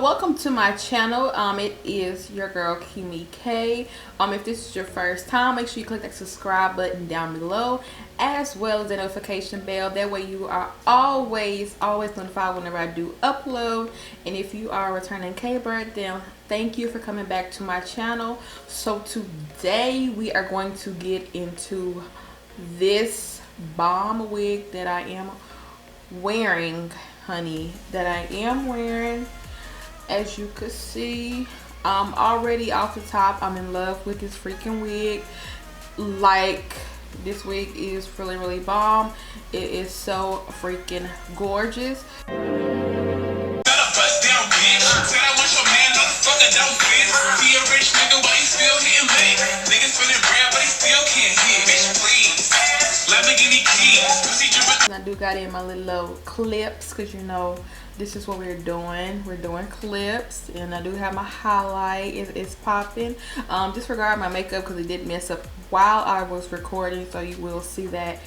welcome to my channel. It is your girl Kimi K. If this is your first time, make sure you click that subscribe button down below, as well as the notification bell. That way you are always notified whenever I do upload. And if you are a returning K-bird, then thank you for coming back to my channel. So today we are going to get into this bomb wig that I am wearing, honey, as you could see. Already off the top, I'm in love with this freaking wig. Like, this wig is really bomb. It is so freaking gorgeous. I do got in my little clips because you know this is what we're doing. We're doing clips, and I do have my highlight. It's popping. Disregard my makeup because it did mess up while I was recording, so you will see that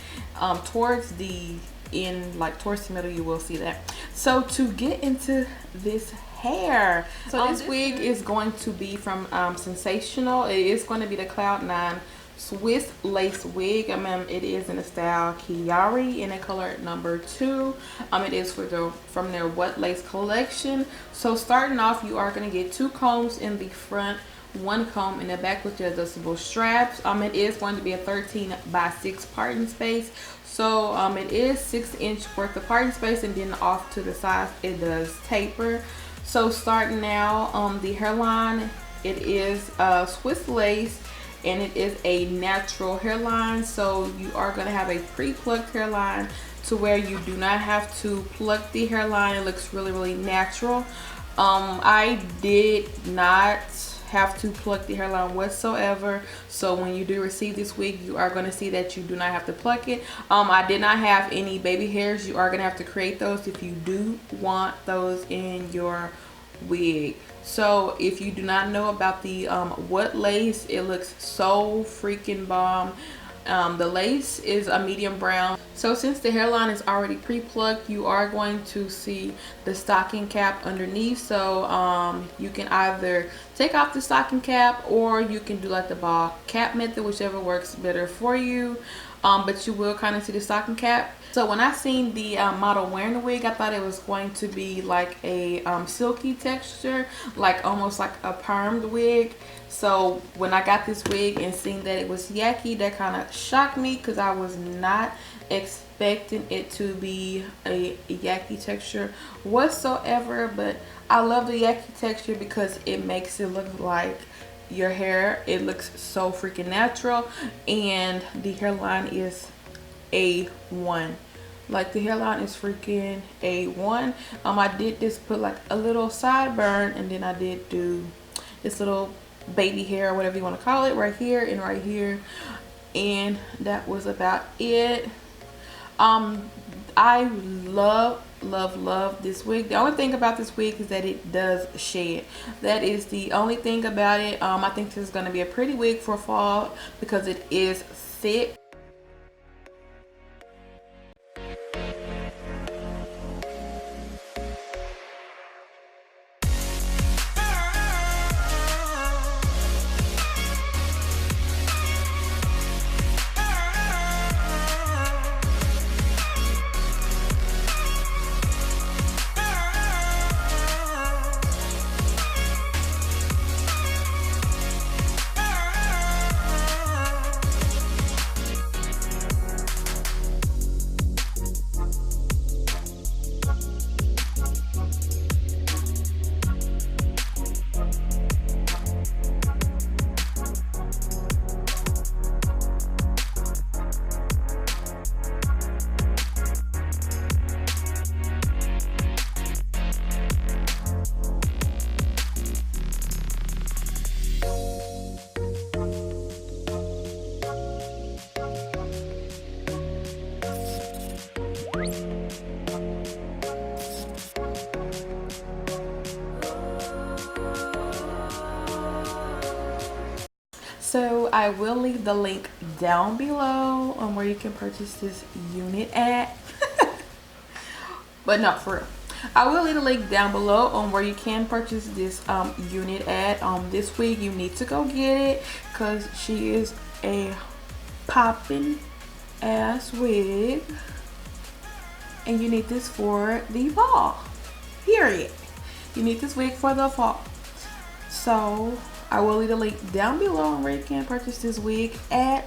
towards the end, like towards the middle, you will see that. So to get into this hair, so this wig is going to be from Sensationnel. It is going to be the Cloud 9 Swiss lace wig. It is in the style Kiyari in a color number 2. It is from their WhatLace collection. So starting off, you are going to get 2 combs in the front, 1 comb in the back with the adjustable straps. It is going to be a 13 by 6 parting space. So it is 6-inch worth of parting space, and then off to the sides it does taper. So starting now, the hairline, it is Swiss lace, and it is a natural hairline. So you are going to have a pre-plucked hairline to where you do not have to pluck the hairline. It looks really natural. I did not have to pluck the hairline whatsoever. So when you do receive this wig, you are going to see that you do not have to pluck it. I did not have any baby hairs. You are going to have to create those if you do want those in your wig. So if you do not know about the WhatLace, it looks so freaking bomb. The lace is a medium brown. So since the hairline is already pre-plucked, you are going to see the stocking cap underneath. So you can either take off the stocking cap, or you can do like the ball cap method, whichever works better for you. But you will kind of see the stocking cap. So when I seen the model wearing the wig, I thought it was going to be like a silky texture, like almost like a permed wig. So when I got this wig and seen that it was yaki, that kind of shocked me because I was not expecting it to be a yaki texture whatsoever. But I love the yaki texture because it makes it look like your hair. It looks so freaking natural, and the hairline is A1. Like, the hairline is freaking A1. I did just put like a little sideburn, and then I did do this little baby hair, or whatever you want to call it, right here and right here, and that was about it. I love this wig. The only thing about this wig is that it does shed. That is the only thing about it. I think this is going to be a pretty wig for fall because it is thick. So I will leave the link down below on where you can purchase this unit at. But no, for real. I will leave a link down below on where you can purchase this unit at. This wig you need to go get it because she is a popping ass wig, and you need this for the fall. Period. You need this wig for the fall. So I will leave a link down below on where you can purchase this wig at.